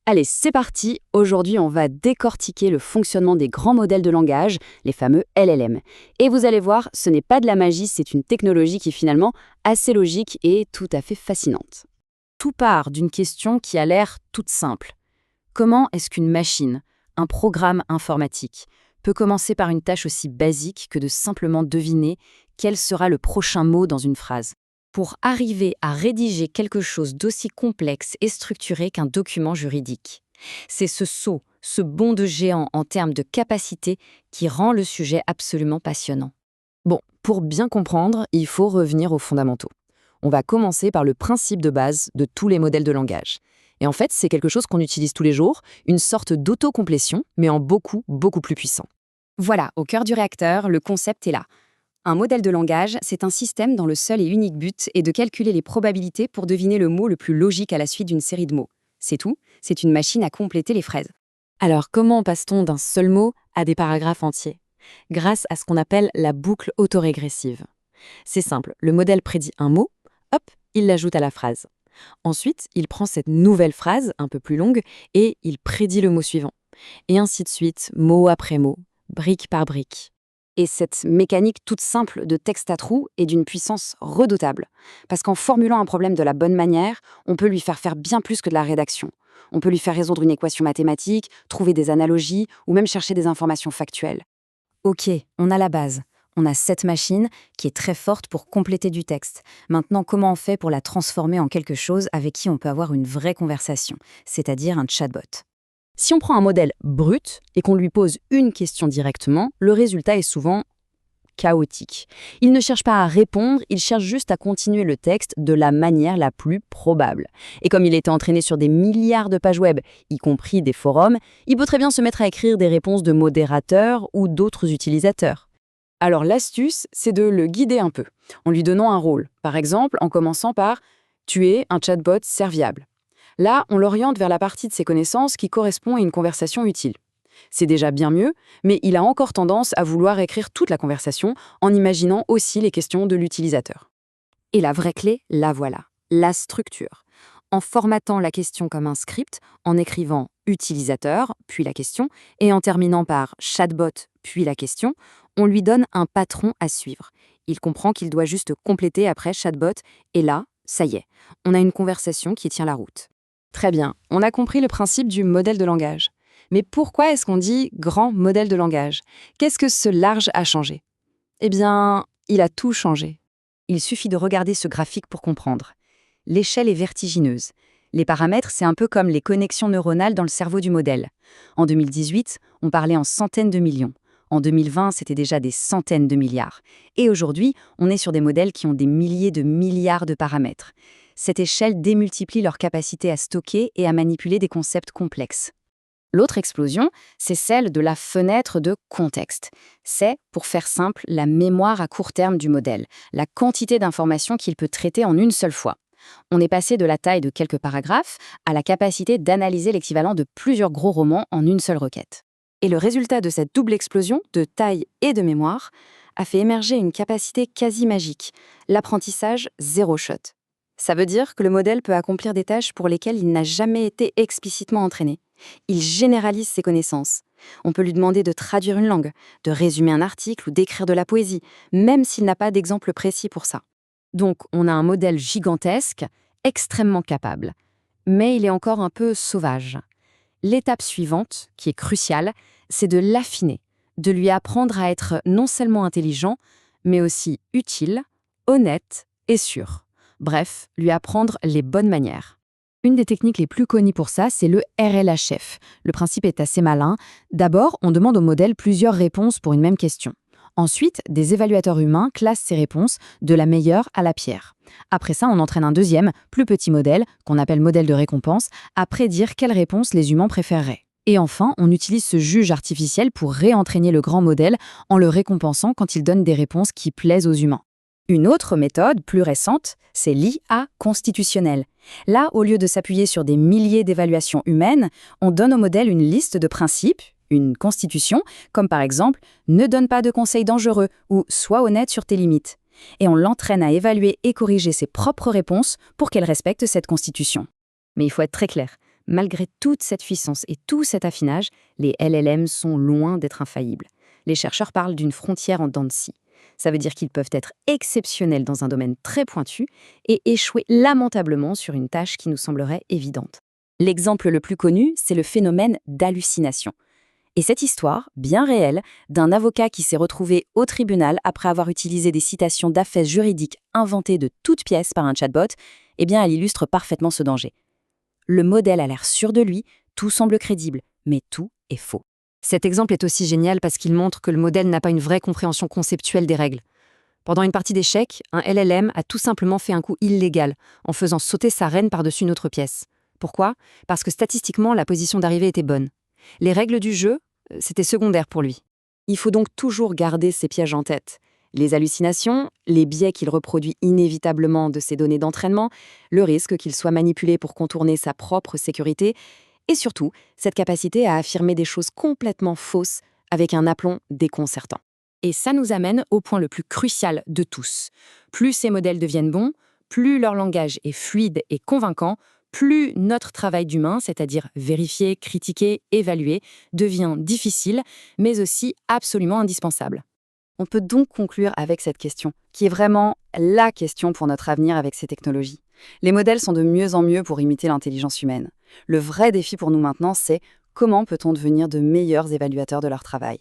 Allez, c'est parti. Aujourd'hui, on va décortiquer le fonctionnement des grands modèles de langage, les fameux LLM. Et vous allez voir, ce n'est pas de la magie, c'est une technologie qui est finalement assez logique et tout à fait fascinante. Tout part d'une question qui a l'air toute simple. Comment est-ce qu'une machine, un programme informatique, peut commencer par une tâche aussi basique que de simplement deviner quel sera le prochain mot dans une phrase, pour arriver à rédiger quelque chose d'aussi complexe et structuré qu'un document juridique? C'est ce saut, ce bond de géant en termes de capacité qui rend le sujet absolument passionnant. Bon, pour bien comprendre, il faut revenir aux fondamentaux. On va commencer par le principe de base de tous les modèles de langage. Et en fait, c'est quelque chose qu'on utilise tous les jours, une sorte d'autocomplétion, mais en beaucoup, beaucoup plus puissant. Voilà, au cœur du réacteur, le concept est là. Un modèle de langage, c'est un système dont le seul et unique but est de calculer les probabilités pour deviner le mot le plus logique à la suite d'une série de mots. C'est tout, c'est une machine à compléter les phrases. Alors, comment passe-t-on d'un seul mot à des paragraphes entiers? Grâce à ce qu'on appelle la boucle autorégressive. C'est simple, le modèle prédit un mot, hop, il l'ajoute à la phrase. Ensuite, il prend cette nouvelle phrase, un peu plus longue, et il prédit le mot suivant. Et ainsi de suite, mot après mot, brique par brique. Et cette mécanique toute simple de texte à trous est d'une puissance redoutable. Parce qu'en formulant un problème de la bonne manière, on peut lui faire bien plus que de la rédaction. On peut lui faire résoudre une équation mathématique, trouver des analogies ou même chercher des informations factuelles. Ok, on a la base. On a cette machine qui est très forte pour compléter du texte. Maintenant, comment on fait pour la transformer en quelque chose avec qui on peut avoir une vraie conversation, c'est-à-dire un chatbot? Si on prend un modèle brut et qu'on lui pose une question directement, le résultat est souvent chaotique. Il ne cherche pas à répondre, il cherche juste à continuer le texte de la manière la plus probable. Et comme il était entraîné sur des milliards de pages web, y compris des forums, il peut très bien se mettre à écrire des réponses de modérateurs ou d'autres utilisateurs. Alors l'astuce, c'est de le guider un peu, en lui donnant un rôle. Par exemple, en commençant par « Tu es un chatbot serviable ». Là, on l'oriente vers la partie de ses connaissances qui correspond à une conversation utile. C'est déjà bien mieux, mais il a encore tendance à vouloir écrire toute la conversation en imaginant aussi les questions de l'utilisateur. Et la vraie clé, la voilà, la structure. En formatant la question comme un script, en écrivant « utilisateur », puis la question, et en terminant par « chatbot », puis la question, on lui donne un patron à suivre. Il comprend qu'il doit juste compléter après « chatbot », et là, ça y est, on a une conversation qui tient la route. Très bien, on a compris le principe du modèle de langage. Mais pourquoi est-ce qu'on dit grand modèle de langage? Qu'est-ce que ce large a changé? Eh bien, il a tout changé. Il suffit de regarder ce graphique pour comprendre. L'échelle est vertigineuse. Les paramètres, c'est un peu comme les connexions neuronales dans le cerveau du modèle. En 2018, on parlait en centaines de millions. En 2020, c'était déjà des centaines de milliards. Et aujourd'hui, on est sur des modèles qui ont des milliers de milliards de paramètres. Cette échelle démultiplie leur capacité à stocker et à manipuler des concepts complexes. L'autre explosion, c'est celle de la fenêtre de contexte. C'est, pour faire simple, la mémoire à court terme du modèle, la quantité d'informations qu'il peut traiter en une seule fois. On est passé de la taille de quelques paragraphes à la capacité d'analyser l'équivalent de plusieurs gros romans en une seule requête. Et le résultat de cette double explosion, de taille et de mémoire, a fait émerger une capacité quasi magique, l'apprentissage zéro shot. Ça veut dire que le modèle peut accomplir des tâches pour lesquelles il n'a jamais été explicitement entraîné. Il généralise ses connaissances. On peut lui demander de traduire une langue, de résumer un article ou d'écrire de la poésie, même s'il n'a pas d'exemple précis pour ça. Donc, on a un modèle gigantesque, extrêmement capable. Mais il est encore un peu sauvage. L'étape suivante, qui est cruciale, c'est de l'affiner, de lui apprendre à être non seulement intelligent, mais aussi utile, honnête et sûr. Bref, lui apprendre les bonnes manières. Une des techniques les plus connues pour ça, c'est le RLHF. Le principe est assez malin. D'abord, on demande au modèle plusieurs réponses pour une même question. Ensuite, des évaluateurs humains classent ces réponses de la meilleure à la pire. Après ça, on entraîne un deuxième, plus petit modèle, qu'on appelle modèle de récompense, à prédire quelles réponses les humains préféreraient. Et enfin, on utilise ce juge artificiel pour réentraîner le grand modèle en le récompensant quand il donne des réponses qui plaisent aux humains. Une autre méthode, plus récente, c'est l'IA constitutionnelle. Là, au lieu de s'appuyer sur des milliers d'évaluations humaines, on donne au modèle une liste de principes, une constitution, comme par exemple « ne donne pas de conseils dangereux » ou « sois honnête sur tes limites ». Et on l'entraîne à évaluer et corriger ses propres réponses pour qu'elle respecte cette constitution. Mais il faut être très clair, Malgré toute cette puissance et tout cet affinage, les LLM sont loin d'être infaillibles. Les chercheurs parlent d'une frontière en dents de scie. Ça veut dire qu'ils peuvent être exceptionnels dans un domaine très pointu et échouer lamentablement sur une tâche qui nous semblerait évidente. L'exemple le plus connu, c'est le phénomène d'hallucination. Et cette histoire, bien réelle, d'un avocat qui s'est retrouvé au tribunal après avoir utilisé des citations d'affaires juridiques inventées de toutes pièces par un chatbot, eh bien, elle illustre parfaitement ce danger. Le modèle a l'air sûr de lui, tout semble crédible, mais tout est faux. Cet exemple est aussi génial parce qu'il montre que le modèle n'a pas une vraie compréhension conceptuelle des règles. Pendant une partie d'échecs, un LLM a tout simplement fait un coup illégal en faisant sauter sa reine par-dessus une autre pièce. Pourquoi ? Parce que statistiquement, la position d'arrivée était bonne. Les règles du jeu, c'était secondaire pour lui. Il faut donc toujours garder ces pièges en tête. Les hallucinations, les biais qu'il reproduit inévitablement de ses données d'entraînement, le risque qu'il soit manipulé pour contourner sa propre sécurité, et surtout, cette capacité à affirmer des choses complètement fausses avec un aplomb déconcertant. Et ça nous amène au point le plus crucial de tous. Plus ces modèles deviennent bons, plus leur langage est fluide et convaincant, plus notre travail d'humain, c'est-à-dire vérifier, critiquer, évaluer, devient difficile, mais aussi absolument indispensable. On peut donc conclure avec cette question, qui est vraiment la question pour notre avenir avec ces technologies. Les modèles sont de mieux en mieux pour imiter l'intelligence humaine. Le vrai défi pour nous maintenant, c'est comment peut-on devenir de meilleurs évaluateurs de leur travail ?